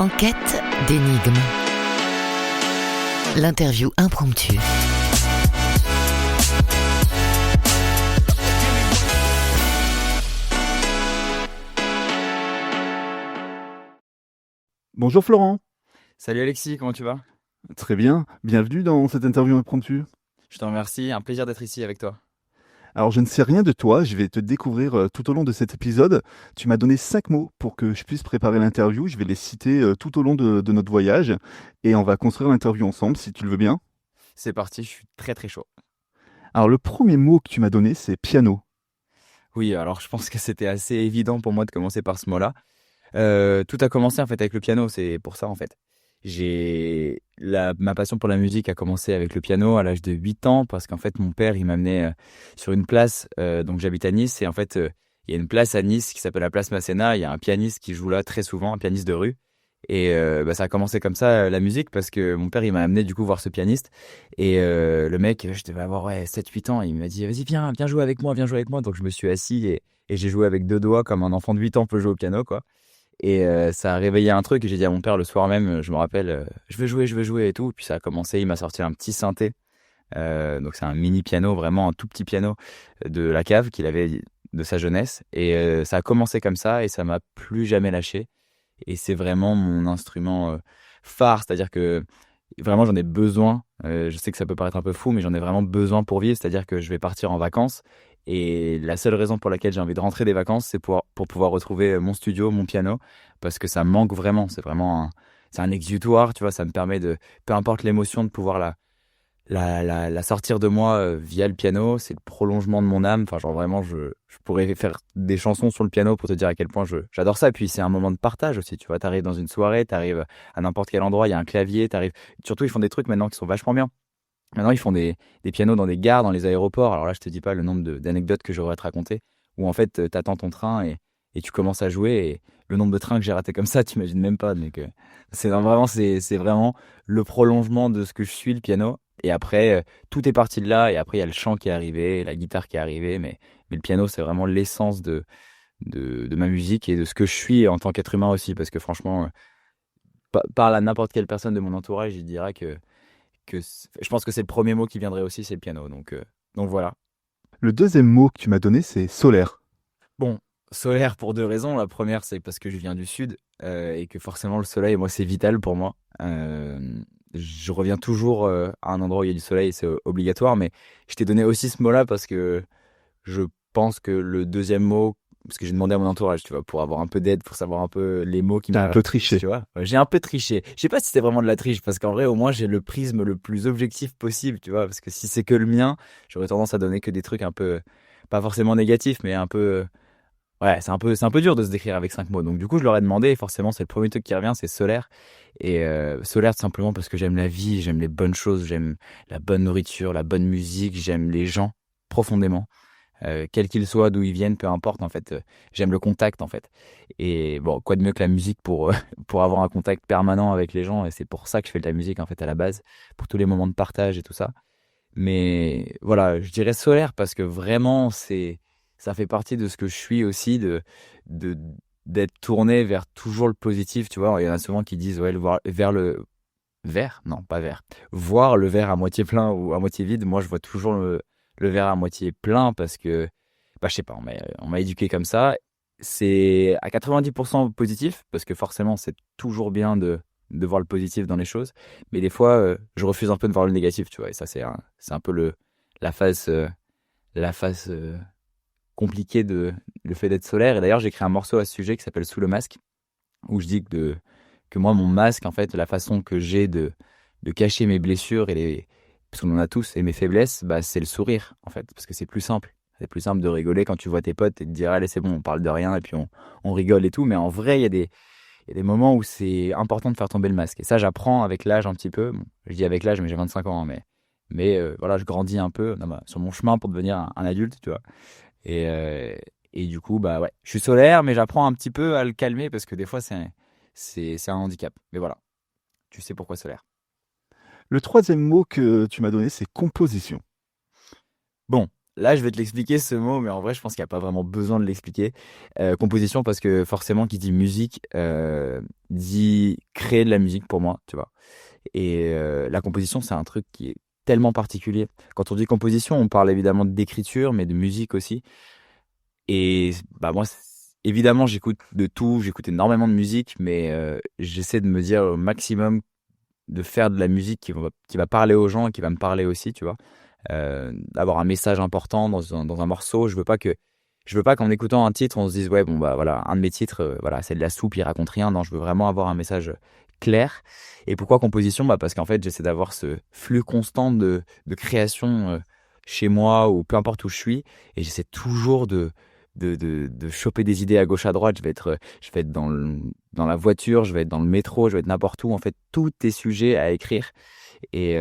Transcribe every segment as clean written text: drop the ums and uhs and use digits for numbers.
En quête d'énigmes. L'interview impromptue. Bonjour Florent. Salut Alexis, comment tu vas? Très bien, bienvenue dans cette interview impromptue. Je te remercie, un plaisir d'être ici avec toi. Alors je ne sais rien de toi, je vais te découvrir tout au long de cet épisode. Tu m'as donné 5 mots pour que je puisse préparer l'interview, je vais les citer tout au long de notre voyage et on va construire l'interview ensemble si tu le veux bien. C'est parti, je suis très très chaud. Alors le premier mot que tu m'as donné c'est piano. Oui, alors je pense que c'était assez évident pour moi de commencer par ce mot-là. Tout a commencé en fait avec le piano, c'est pour ça en fait. Ma passion pour la musique a commencé avec le piano à l'âge de 8 ans parce qu'en fait mon père il m'a amené sur une place, donc j'habite à Nice et en fait il y a une place à Nice qui s'appelle la place Masséna, il y a un pianiste qui joue là très souvent, un pianiste de rue et ça a commencé comme ça la musique parce que mon père il m'a amené du coup voir ce pianiste et le mec, je devais avoir 7-8 ans, il m'a dit vas-y viens jouer avec moi, donc je me suis assis et j'ai joué avec 2 doigts comme un enfant de 8 ans peut jouer au piano quoi. Et ça a réveillé un truc et j'ai dit à mon père le soir même, je me rappelle, je veux jouer et tout. Puis ça a commencé, il m'a sorti un petit synthé. Donc c'est un mini piano, vraiment un tout petit piano de la cave qu'il avait de sa jeunesse. Et ça a commencé comme ça et ça m'a plus jamais lâché. Et c'est vraiment mon instrument phare, c'est-à-dire que vraiment j'en ai besoin. Je sais que ça peut paraître un peu fou, mais j'en ai vraiment besoin pour vivre. C'est-à-dire que je vais partir en vacances. Et la seule raison pour laquelle j'ai envie de rentrer des vacances, c'est pour pouvoir retrouver mon studio, mon piano, parce que ça me manque vraiment. C'est vraiment c'est un exutoire, tu vois, ça me permet de, peu importe l'émotion, de pouvoir la sortir de moi via le piano. C'est le prolongement de mon âme. Enfin, genre vraiment, je pourrais faire des chansons sur le piano pour te dire à quel point j'adore ça. Et puis, c'est un moment de partage aussi, tu vois. T'arrives dans une soirée, t'arrives à n'importe quel endroit, il y a un clavier, t'arrives. Surtout, ils font des trucs maintenant qui sont vachement bien. Maintenant, ils font des pianos dans des gares, dans les aéroports. Alors là, je te dis pas le nombre d'anecdotes que j'aurais à te raconter, où en fait, t'attends ton train et tu commences à jouer. Et le nombre de trains que j'ai raté comme ça, tu imagines même pas. Donc, c'est vraiment le prolongement de ce que je suis, le piano. Et après, tout est parti de là. Et après, il y a le chant qui est arrivé, la guitare qui est arrivée. Mais le piano, c'est vraiment l'essence de ma musique et de ce que je suis en tant qu'être humain aussi. Parce que franchement, parle à n'importe quelle personne de mon entourage, il dira je pense que c'est le premier mot qui viendrait aussi, c'est le piano. Donc voilà. Le deuxième mot que tu m'as donné c'est solaire. Bon, solaire pour 2 raisons. La première, c'est parce que je viens du sud et que forcément le soleil, moi, c'est vital pour moi. Je reviens toujours à un endroit où il y a du soleil, c'est obligatoire. Mais je t'ai donné aussi ce mot-là parce que je pense que le deuxième mot, parce que j'ai demandé à mon entourage, tu vois, pour avoir un peu d'aide, pour savoir un peu les mots qui me T'as un peu triché. tu vois. Ouais, j'ai un peu triché. Je sais pas si c'était vraiment de la triche, parce qu'en vrai, au moins, j'ai le prisme le plus objectif possible, tu vois, parce que si c'est que le mien, j'aurais tendance à donner que des trucs un peu, pas forcément négatifs, mais un peu, ouais, c'est un peu dur de se décrire avec 5 mots. Donc, du coup, je leur ai demandé, et forcément, c'est le premier truc qui revient, c'est solaire. Et solaire, tout simplement parce que j'aime la vie, j'aime les bonnes choses, j'aime la bonne nourriture, la bonne musique, j'aime les gens profondément. Quels qu'ils soient, d'où ils viennent, peu importe, en fait, j'aime le contact, en fait. Et bon, quoi de mieux que la musique pour, pour avoir un contact permanent avec les gens, et c'est pour ça que je fais de la musique, en fait, à la base, pour tous les moments de partage et tout ça. Mais voilà, je dirais solaire parce que vraiment, ça fait partie de ce que je suis aussi, de, d'être tourné vers toujours le positif, tu vois. Il y en a souvent qui disent, ouais, vers le verre, non, pas vers, voir le verre à moitié plein ou à moitié vide. Moi, je vois toujours le verre à moitié plein parce que, bah, je sais pas, on m'a éduqué comme ça. C'est à 90% positif parce que forcément, c'est toujours bien de voir le positif dans les choses. Mais des fois, je refuse un peu de voir le négatif, tu vois. Et ça, c'est un peu la face compliquée de le fait d'être solaire. Et d'ailleurs, j'ai écrit un morceau à ce sujet qui s'appelle Sous le masque, où je dis que moi, mon masque, en fait, la façon que j'ai de cacher mes blessures parce qu'on en a tous, et mes faiblesses, bah, c'est le sourire, en fait, parce que c'est plus simple. C'est plus simple de rigoler quand tu vois tes potes et de dire, allez, c'est bon, on parle de rien, et puis on rigole et tout. Mais en vrai, il y a des moments où c'est important de faire tomber le masque. Et ça, j'apprends avec l'âge un petit peu. Bon, je dis avec l'âge, mais j'ai 25 ans, hein, mais voilà, je grandis un peu sur mon chemin pour devenir un adulte, tu vois. Et, euh, et du coup, bah ouais, je suis solaire, mais j'apprends un petit peu à le calmer parce que des fois, c'est un handicap. Mais voilà, tu sais pourquoi solaire. Le troisième mot que tu m'as donné c'est composition. Bon, là, je vais te l'expliquer ce mot, mais en vrai, je pense qu'il n'y a pas vraiment besoin de l'expliquer. Composition, parce que forcément, qui dit musique, dit créer de la musique pour moi, tu vois. Et la composition, c'est un truc qui est tellement particulier. Quand on dit composition, on parle évidemment d'écriture, mais de musique aussi. Et bah moi, évidemment, j'écoute de tout, j'écoute énormément de musique, mais j'essaie de me dire au maximum de faire de la musique qui va parler aux gens et qui va me parler aussi, tu vois. D'avoir un message important dans un morceau. Je veux pas qu'en écoutant un titre, on se dise, ouais, bon, bah voilà, un de mes titres, voilà, c'est de la soupe, il raconte rien. Non, je veux vraiment avoir un message clair. Et pourquoi composition? Bah, parce qu'en fait, j'essaie d'avoir ce flux constant de création chez moi ou peu importe où je suis. Et j'essaie toujours de choper des idées à gauche, à droite. Je vais être dans la voiture, je vais être dans le métro, je vais être n'importe où. En fait, tout est sujet à écrire et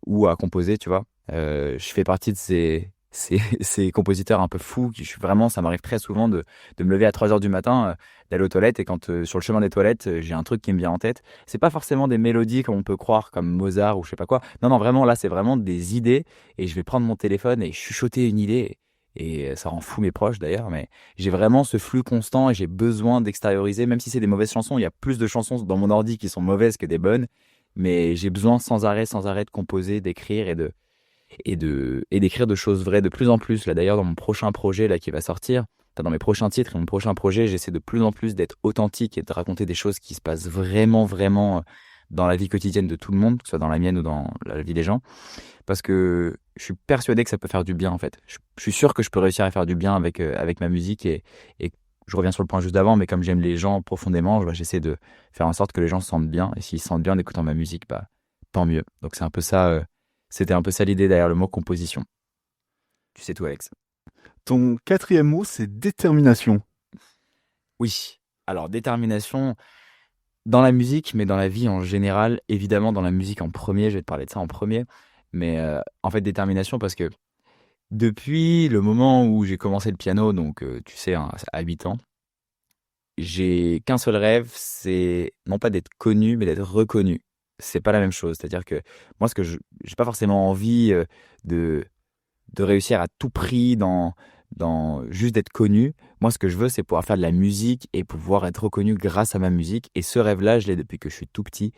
ou à composer, tu vois. Je fais partie de ces compositeurs un peu fous qui, ça m'arrive très souvent de me lever à 3 heures du matin, d'aller aux toilettes et quand sur le chemin des toilettes, j'ai un truc qui me vient en tête. C'est pas forcément des mélodies comme on peut croire, comme Mozart ou je sais pas quoi. Non, non, vraiment, là, c'est vraiment des idées et je vais prendre mon téléphone et chuchoter une idée. Et ça rend fou mes proches d'ailleurs, mais j'ai vraiment ce flux constant et j'ai besoin d'extérioriser, même si c'est des mauvaises chansons. Il y a plus de chansons dans mon ordi qui sont mauvaises que des bonnes, mais j'ai besoin sans arrêt de composer, d'écrire et d'écrire de choses vraies de plus en plus. Là d'ailleurs, dans mon prochain projet là qui va sortir, dans mes prochains titres et mon prochain projet, j'essaie de plus en plus d'être authentique et de raconter des choses qui se passent vraiment, vraiment dans la vie quotidienne de tout le monde, que ce soit dans la mienne ou dans la vie des gens, parce que je suis persuadé que ça peut faire du bien en fait. Je suis sûr que je peux réussir à faire du bien avec ma musique et je reviens sur le point juste d'avant, mais comme j'aime les gens profondément, j'essaie de faire en sorte que les gens se sentent bien et s'ils se sentent bien en écoutant ma musique, bah tant mieux. Donc c'est un peu ça, c'était un peu ça l'idée derrière le mot composition. Tu sais tout, Alex. Ton quatrième mot, c'est détermination. Oui. Alors détermination dans la musique, mais dans la vie en général. Évidemment dans la musique en premier, je vais te parler de ça en premier. Mais en fait détermination parce que depuis le moment où j'ai commencé le piano, donc tu sais, hein, à 8 ans, j'ai qu'un seul rêve, c'est non pas d'être connu, mais d'être reconnu. C'est pas la même chose. C'est-à-dire que moi, j'ai pas forcément envie de, de réussir à tout prix dans juste d'être connu. Moi, ce que je veux, c'est pouvoir faire de la musique et pouvoir être reconnu grâce à ma musique. Et ce rêve-là, je l'ai depuis que je suis tout petit.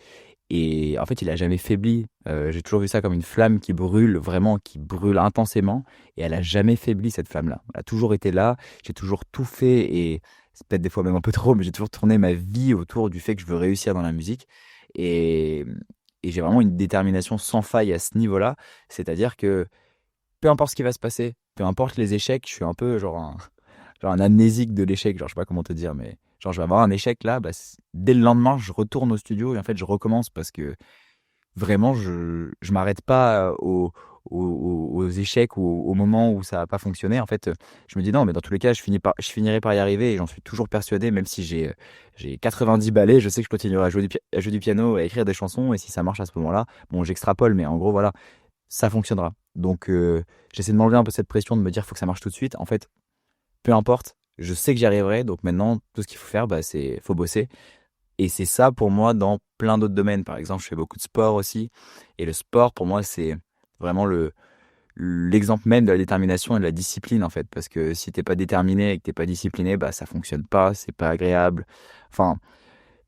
Et en fait, il a jamais faibli. J'ai toujours vu ça comme une flamme qui brûle, vraiment, qui brûle intensément. Et elle a jamais faibli, cette flamme-là. Elle a toujours été là. J'ai toujours tout fait. Et c'est peut-être des fois même un peu trop, mais j'ai toujours tourné ma vie autour du fait que je veux réussir dans la musique. Et, et j'ai vraiment une détermination sans faille à ce niveau-là. C'est-à-dire que peu importe ce qui va se passer, peu importe les échecs, je suis un peu genre un amnésique de l'échec, genre je sais pas comment te dire, mais genre je vais avoir un échec là, bah, dès le lendemain je retourne au studio et en fait je recommence parce que vraiment je m'arrête pas aux échecs ou au moment où ça n'a pas fonctionné. En fait, je me dis non, mais dans tous les cas je finirai par y arriver et j'en suis toujours persuadé, même si j'ai 90 ballets, je sais que je continuerai à jouer du piano, à écrire des chansons et si ça marche à ce moment-là, bon j'extrapole, mais en gros voilà, ça fonctionnera. Donc j'essaie de m'enlever un peu cette pression de me dire faut que ça marche tout de suite. En fait, peu importe, je sais que j'y arriverai. Donc maintenant, tout ce qu'il faut faire, bah, c'est faut bosser. Et c'est ça pour moi dans plein d'autres domaines. Par exemple, je fais beaucoup de sport aussi. Et le sport, pour moi, c'est vraiment l'exemple même de la détermination et de la discipline, en fait. Parce que si t'es pas déterminé et que t'es pas discipliné, bah, ça fonctionne pas, c'est pas agréable. Enfin,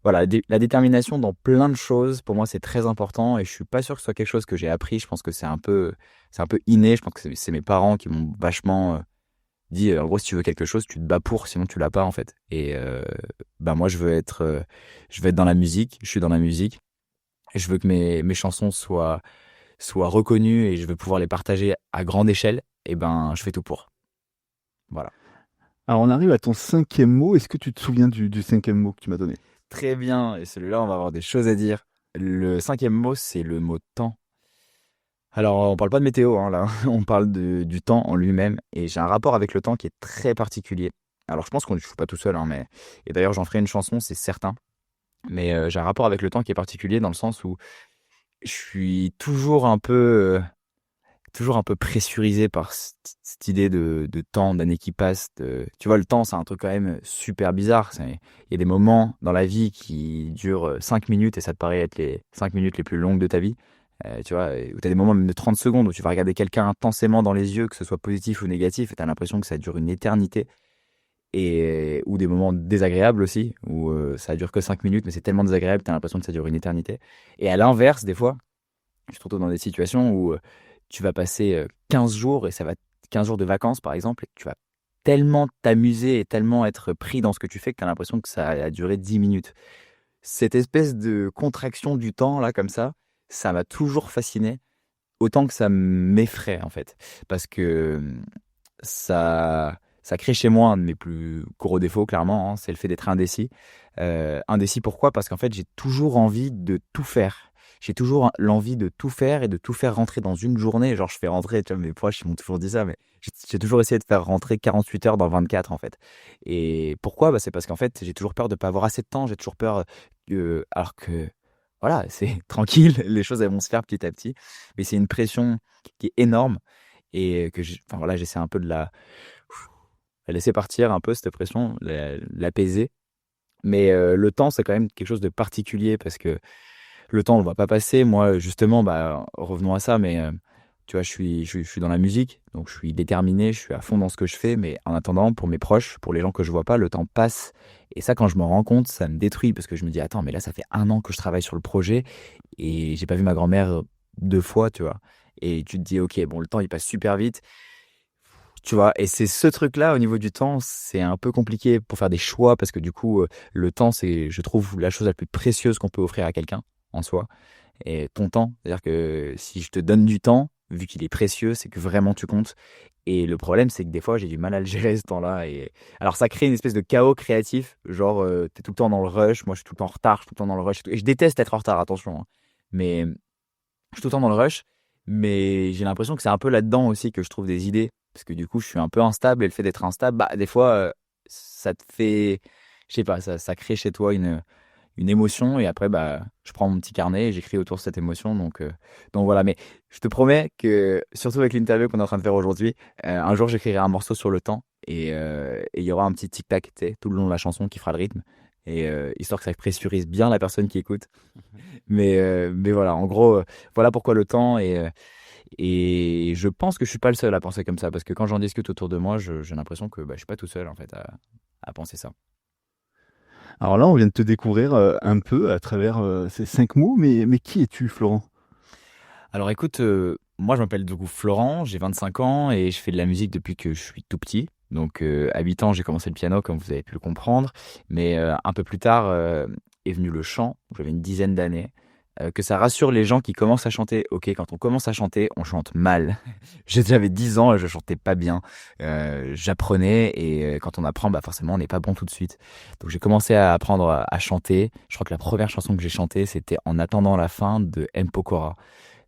voilà, la détermination dans plein de choses, pour moi, c'est très important et je suis pas sûr que ce soit quelque chose que j'ai appris. Je pense que c'est un peu inné. Je pense que c'est mes parents qui m'ont vachement dit, en gros, si tu veux quelque chose, tu te bats pour, sinon tu l'as pas, en fait. Et bah moi, je veux être dans la musique. Je suis dans la musique. Et je veux que mes chansons soient reconnues et je veux pouvoir les partager à grande échelle. Et ben, je fais tout pour. Voilà. Alors, on arrive à ton cinquième mot. Est-ce que tu te souviens du cinquième mot que tu m'as donné? Très bien. Et celui-là, on va avoir des choses à dire. Le cinquième mot, c'est le mot temps. Alors, on parle pas de météo, hein, là. On parle du temps en lui-même. Et j'ai un rapport avec le temps qui est très particulier. Alors, je pense qu'on ne joue pas tout seul, hein, mais... Et d'ailleurs, j'en ferai une chanson, c'est certain. Mais j'ai un rapport avec le temps qui est particulier dans le sens où je suis toujours un peu pressurisé par cette idée de temps, d'années qui passent. Tu vois, le temps, c'est un truc quand même super bizarre. Il y a des moments dans la vie qui durent 5 minutes et ça te paraît être les 5 minutes les plus longues de ta vie. Tu vois, où tu as des moments même de 30 secondes où tu vas regarder quelqu'un intensément dans les yeux, que ce soit positif ou négatif, et tu as l'impression que ça dure une éternité. Ou des moments désagréables aussi, où ça dure que 5 minutes, mais c'est tellement désagréable, tu as l'impression que ça dure une éternité. Et à l'inverse, des fois, je te retrouve dans des situations où tu vas passer 15 jours, et ça va 15 jours de vacances par exemple, et tu vas tellement t'amuser et tellement être pris dans ce que tu fais que tu as l'impression que ça a duré 10 minutes. Cette espèce de contraction du temps, là, comme ça m'a toujours fasciné, autant que ça m'effraie, en fait. Parce que ça crée chez moi un de mes plus gros défauts, clairement, hein, c'est le fait d'être indécis. Indécis pourquoi? Parce qu'en fait, j'ai toujours envie de tout faire. J'ai toujours l'envie de tout faire et de tout faire rentrer dans une journée. Genre, je fais rentrer, tu vois, mes proches, ils m'ont toujours dit ça, mais j'ai toujours essayé de faire rentrer 48 heures dans 24, en fait. Et pourquoi? Bah, c'est parce qu'en fait, j'ai toujours peur de pas avoir assez de temps. J'ai toujours peur alors que, voilà, c'est tranquille, les choses, elles vont se faire petit à petit. Mais c'est une pression qui est énorme et enfin, voilà, j'essaie un peu de la laisser partir un peu, cette pression, l'apaiser. Mais le temps, c'est quand même quelque chose de particulier parce que le temps, on ne va pas passer. Moi, justement, bah, revenons à ça, mais tu vois, je suis dans la musique, donc je suis déterminé, je suis à fond dans ce que je fais, mais en attendant, pour mes proches, pour les gens que je vois pas, le temps passe. Et ça, quand je m'en rends compte, ça me détruit parce que je me dis, attends, mais là, ça fait 1 an que je travaille sur le projet et j'ai pas vu ma grand-mère 2 fois, tu vois. Et tu te dis, ok, bon, le temps, il passe super vite. Tu vois, et c'est ce truc-là au niveau du temps, c'est un peu compliqué pour faire des choix parce que du coup, le temps, c'est, je trouve, la chose la plus précieuse qu'on peut offrir à quelqu'un en soi. Et ton temps, c'est-à-dire que si je te donne du temps, vu qu'il est précieux, c'est que vraiment tu comptes. Et le problème, c'est que des fois, j'ai du mal à le gérer ce temps-là. Et alors, ça crée une espèce de chaos créatif. Genre, t'es tout le temps dans le rush. Moi, je suis tout le temps en retard, je suis tout le temps dans le rush. Et je déteste être en retard, attention, hein. Mais je suis tout le temps dans le rush, mais j'ai l'impression que c'est un peu là-dedans aussi que je trouve des idées. Parce que du coup, je suis un peu instable et le fait d'être instable, bah, des fois, ça te fait, je sais pas, ça crée chez toi une émotion et après, bah, je prends mon petit carnet et j'écris autour de cette émotion. Donc voilà, mais je te promets que, surtout avec l'interview qu'on est en train de faire aujourd'hui, un jour, j'écrirai un morceau sur le temps et il y aura un petit tic-tac, tu sais, tout le long de la chanson qui fera le rythme. Et histoire que ça pressurise bien la personne qui écoute. Mais voilà, en gros, voilà pourquoi le temps. Et je pense que je suis pas le seul à penser comme ça, parce que quand j'en discute autour de moi, j'ai l'impression que bah, je suis pas tout seul en fait à penser ça. Alors là, on vient de te découvrir un peu à travers ces 5 mots, mais qui es-tu, Florent? Alors écoute, moi je m'appelle du coup Florent, j'ai 25 ans et je fais de la musique depuis que je suis tout petit. Donc à 8 ans, j'ai commencé le piano, comme vous avez pu le comprendre. Mais un peu plus tard est venu le chant, j'avais une dizaine d'années. Que ça rassure les gens qui commencent à chanter. Ok, quand on commence à chanter, on chante mal. J'avais 10 ans et je chantais pas bien. J'apprenais et quand on apprend, bah forcément, on n'est pas bon tout de suite. Donc j'ai commencé à apprendre à chanter. Je crois que la première chanson que j'ai chantée, c'était En attendant la fin de M. Pokora.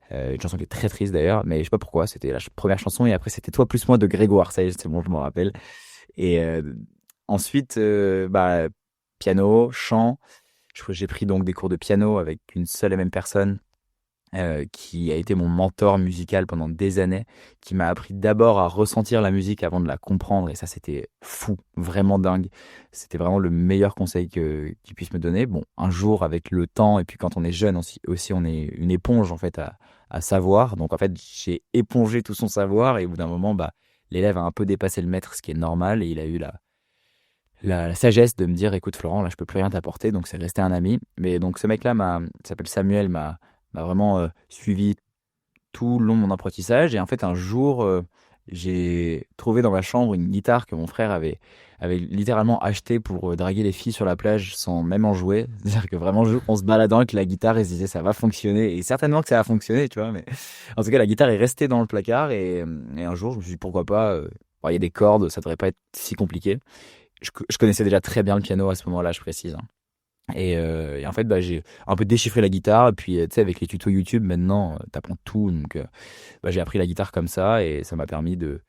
Une chanson qui est très triste d'ailleurs, mais je sais pas pourquoi. C'était la première chanson et après c'était Toi plus moi de Grégoire. Ça y est, c'est bon, je m'en rappelle. Et ensuite, bah, piano, chant. J'ai pris donc des cours de piano avec une seule et même personne qui a été mon mentor musical pendant des années, qui m'a appris d'abord à ressentir la musique avant de la comprendre. Et ça, c'était fou, vraiment dingue. C'était vraiment le meilleur conseil qu'il puisse me donner. Bon, un jour, avec le temps, et puis quand on est jeune aussi on est une éponge en fait à savoir. Donc en fait, j'ai épongé tout son savoir et au bout d'un moment, bah, l'élève a un peu dépassé le maître, ce qui est normal, et il a eu la sagesse de me dire écoute Florent, là je peux plus rien t'apporter, donc c'est resté un ami. Mais donc ce mec-là il s'appelle Samuel, m'a vraiment suivi tout le long de mon apprentissage. Et en fait un jour j'ai trouvé dans ma chambre une guitare que mon frère avait littéralement acheté pour draguer les filles sur la plage sans même en jouer. C'est-à-dire que vraiment on se baladant avec la guitare et se disait ça va fonctionner, et certainement que ça va fonctionner, tu vois. Mais en tout cas la guitare est restée dans le placard et un jour je me suis dit pourquoi pas, bon, il y a des cordes, ça devrait pas être si compliqué. Je connaissais déjà très bien le piano à ce moment-là, je précise, hein. Et en fait, bah, j'ai un peu déchiffré la guitare. Et puis, tu sais, avec les tutos YouTube, maintenant, t'apprends tout. Donc, bah, j'ai appris la guitare comme ça. Et ça m'a permis de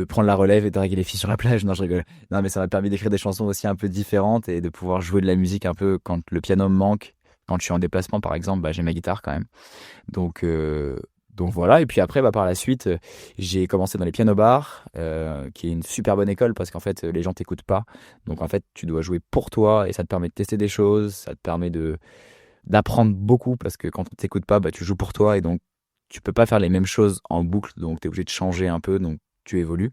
prendre la relève et de draguer les filles sur la plage. Non, je rigole. Non, mais ça m'a permis d'écrire des chansons aussi un peu différentes et de pouvoir jouer de la musique un peu quand le piano me manque. Quand je suis en déplacement, par exemple, bah, j'ai ma guitare quand même. Donc, donc voilà, et puis après, bah, par la suite, j'ai commencé dans les piano-bars, qui est une super bonne école parce qu'en fait, les gens t'écoutent pas. Donc en fait, tu dois jouer pour toi et ça te permet de tester des choses, ça te permet d'apprendre beaucoup parce que quand on t'écoute pas, tu joues pour toi et donc tu peux pas faire les mêmes choses en boucle, donc tu es obligé de changer un peu, donc tu évolues.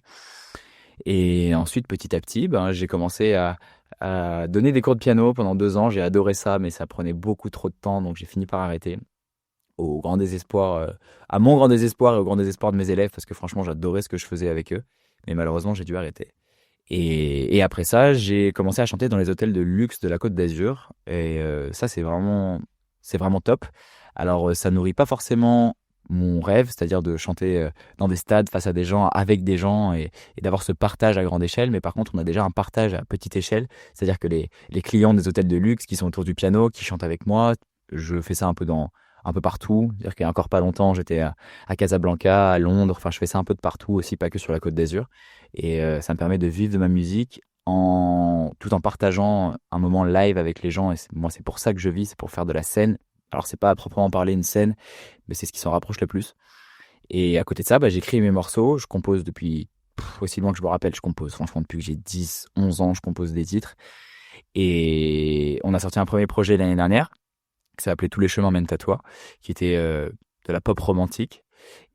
Et ensuite, petit à petit, j'ai commencé à donner des cours de piano pendant 2 ans. J'ai adoré ça, mais ça prenait beaucoup trop de temps, donc j'ai fini par arrêter. Au grand désespoir, à mon grand désespoir et au grand désespoir de mes élèves, parce que franchement, j'adorais ce que je faisais avec eux. Mais malheureusement, j'ai dû arrêter. Et après ça, j'ai commencé à chanter dans les hôtels de luxe de la Côte d'Azur. Et ça, c'est vraiment top. Alors, ça nourrit pas forcément mon rêve, c'est-à-dire de chanter dans des stades face à des gens, avec des gens et d'avoir ce partage à grande échelle. Mais par contre, on a déjà un partage à petite échelle, c'est-à-dire que les clients des hôtels de luxe qui sont autour du piano, qui chantent avec moi, je fais ça un peu partout. C'est-à-dire qu'il y a encore pas longtemps, j'étais à Casablanca, à Londres. Enfin, je fais ça un peu de partout aussi, pas que sur la Côte d'Azur. Et ça me permet de vivre de ma musique tout en partageant un moment live avec les gens. Et moi, c'est pour ça que je vis, c'est pour faire de la scène. Alors, c'est pas à proprement parler une scène, mais c'est ce qui s'en rapproche le plus. Et à côté de ça, j'écris mes morceaux. Je compose depuis aussi loin que je me rappelle. Je compose, franchement, depuis que j'ai 10, 11 ans, je compose des titres. Et on a sorti un premier projet l'année dernière qui s'appelait Tous les chemins mènent à toi, qui était de la pop romantique.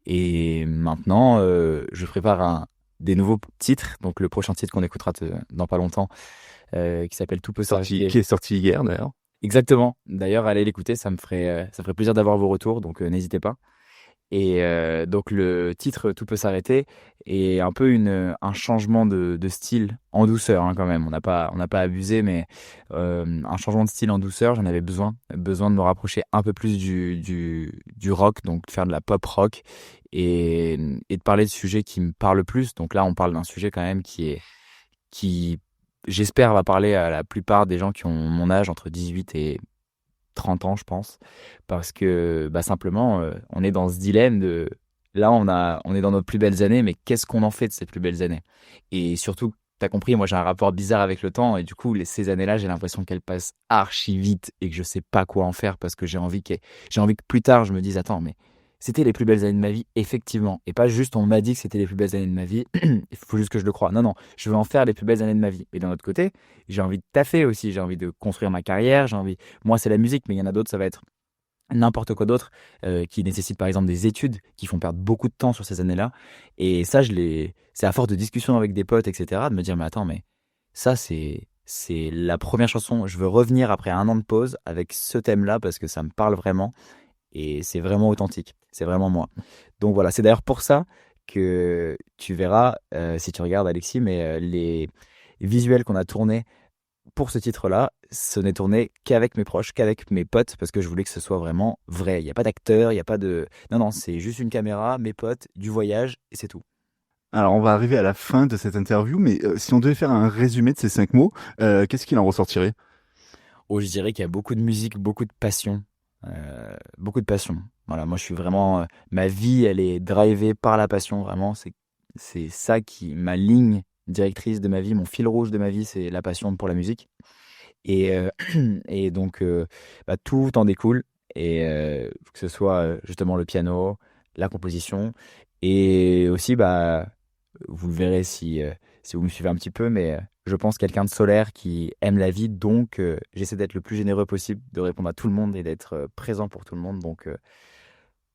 Et maintenant, je prépare des nouveaux titres. Donc, le prochain titre qu'on écoutera dans pas longtemps, qui s'appelle Tout peut s'arrêter. Qui est sorti hier, d'ailleurs. Exactement. D'ailleurs, allez l'écouter, ça me ferait plaisir d'avoir vos retours, donc n'hésitez pas. Et donc le titre Tout peut s'arrêter est un peu un changement de style en douceur quand même. On n'a pas abusé, mais un changement de style en douceur. J'en avais besoin de me rapprocher un peu plus du rock, donc de faire de la pop rock et de parler de sujets qui me parlent plus. Donc là, on parle d'un sujet quand même qui j'espère va parler à la plupart des gens qui ont mon âge, entre 18 et 30 ans, je pense, parce que simplement, on est dans ce dilemme de là, on est dans nos plus belles années, mais qu'est-ce qu'on en fait de ces plus belles années? Et surtout, t'as compris, moi j'ai un rapport bizarre avec le temps, et du coup, ces années-là, j'ai l'impression qu'elles passent archi vite et que je sais pas quoi en faire parce que j'ai envie que plus tard, je me dise, attends, mais c'était les plus belles années de ma vie, effectivement. Et pas juste, on m'a dit que c'était les plus belles années de ma vie, il faut juste que je le croie. Non, je veux en faire les plus belles années de ma vie. Et d'un autre côté, j'ai envie de taffer aussi, j'ai envie de construire ma carrière, moi c'est la musique, mais il y en a d'autres, ça va être n'importe quoi d'autre, qui nécessite par exemple des études, qui font perdre beaucoup de temps sur ces années-là. Et ça, c'est à force de discussions avec des potes, etc., de me dire, mais attends, mais ça, c'est la première chanson. Je veux revenir après 1 an de pause avec ce thème-là parce que ça me parle vraiment. Et c'est vraiment authentique, c'est vraiment moi. Donc voilà, c'est d'ailleurs pour ça que tu verras, si tu regardes Alexis, mais les visuels qu'on a tournés pour ce titre-là, ce n'est tourné qu'avec mes proches, qu'avec mes potes, parce que je voulais que ce soit vraiment vrai. Il n'y a pas d'acteur, il n'y a pas de... Non, c'est juste une caméra, mes potes, du voyage, et c'est tout. Alors, on va arriver à la fin de cette interview, mais si on devait faire un résumé de ces 5 mots, qu'est-ce qu'il en ressortirait? Je dirais qu'il y a beaucoup de musique, beaucoup de passion. Beaucoup de passion. Voilà, moi je suis vraiment ma vie elle est drivée par la passion, vraiment c'est ça qui ma ligne directrice de ma vie, mon fil rouge de ma vie, c'est la passion pour la musique et donc tout en découle et que ce soit justement le piano, la composition et aussi vous le verrez si vous me suivez un petit peu, mais je pense quelqu'un de solaire qui aime la vie, donc j'essaie d'être le plus généreux possible, de répondre à tout le monde et d'être présent pour tout le monde. Donc,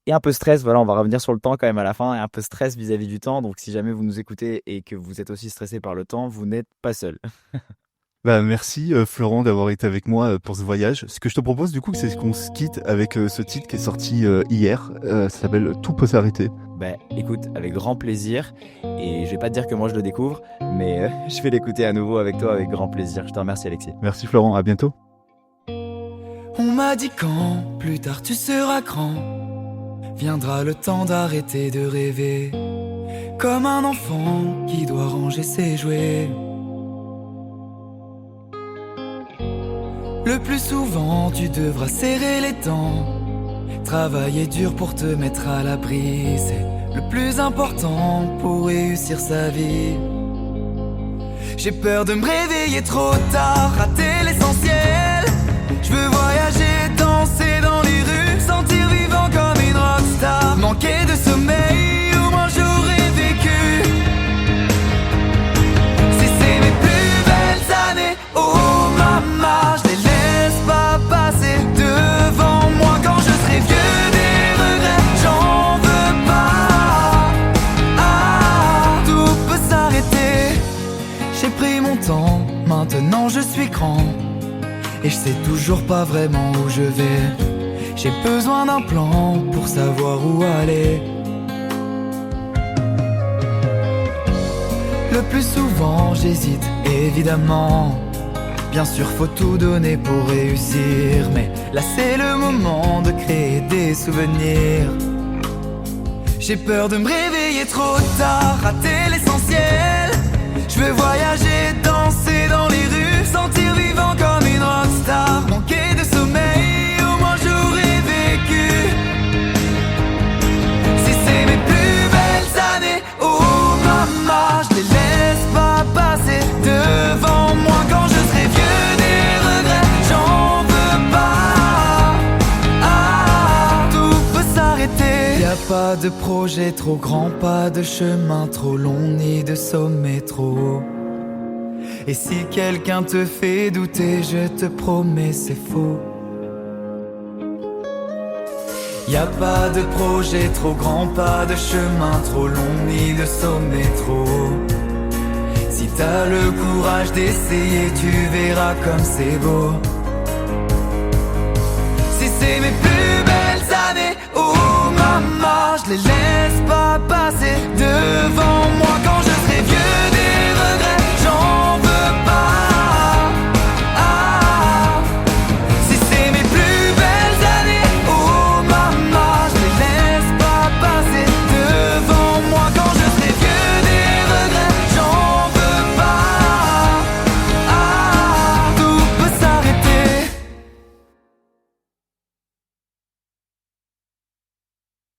et un peu stress, voilà, on va revenir sur le temps quand même à la fin, et un peu stress vis-à-vis du temps. Donc si jamais vous nous écoutez et que vous êtes aussi stressé par le temps, vous n'êtes pas seul. Merci Florent d'avoir été avec moi pour ce voyage. Ce que je te propose du coup, c'est qu'on se quitte avec ce titre qui est sorti hier. Ça s'appelle Tout peut s'arrêter. Écoute, avec grand plaisir. Et je vais pas te dire que moi je le découvre, mais je vais l'écouter à nouveau avec toi avec grand plaisir. Je te remercie Alexis. Merci Florent, à bientôt. On m'a dit quand plus tard tu seras grand, viendra le temps d'arrêter de rêver, comme un enfant qui doit ranger ses jouets. Le plus souvent tu devras serrer les dents, travailler dur pour te mettre à l'abri, c'est le plus important pour réussir sa vie. J'ai peur de me réveiller trop tard, rater l'essentiel. Je veux voyager, danser dans les rues, sentir vivant comme une rockstar. Manquer de sommeil, au moins j'aurais vécu. Si c'est mes plus belles années, oh maman, je les laisse pas passer devant donné mon temps, maintenant je suis grand. Et je sais toujours pas vraiment où je vais. J'ai besoin d'un plan pour savoir où aller. Le plus souvent j'hésite évidemment. Bien sûr faut tout donner pour réussir, mais là c'est le moment de créer des souvenirs. J'ai peur de me réveiller trop tard, rater l'essentiel. Je veux voyager, danser dans les rues, sentir vivant comme une rockstar. Manquer de sommeil, au moins j'aurais vécu. Si c'est mes plus belles années, oh maman, je les laisse pas passer devant moi. Quand je serai vieux des regrets, j'en veux pas. Ah, tout peut s'arrêter. Y a pas de projet trop grand, pas de chemin trop long, ni de sommet trop haut. Et si quelqu'un te fait douter, je te promets c'est faux. Y a pas de projet trop grand, pas de chemin trop long, ni de sommet trop haut. Si t'as le courage d'essayer, tu verras comme c'est beau. Si c'est mes plus belles années, oh maman, je les laisse pas passer de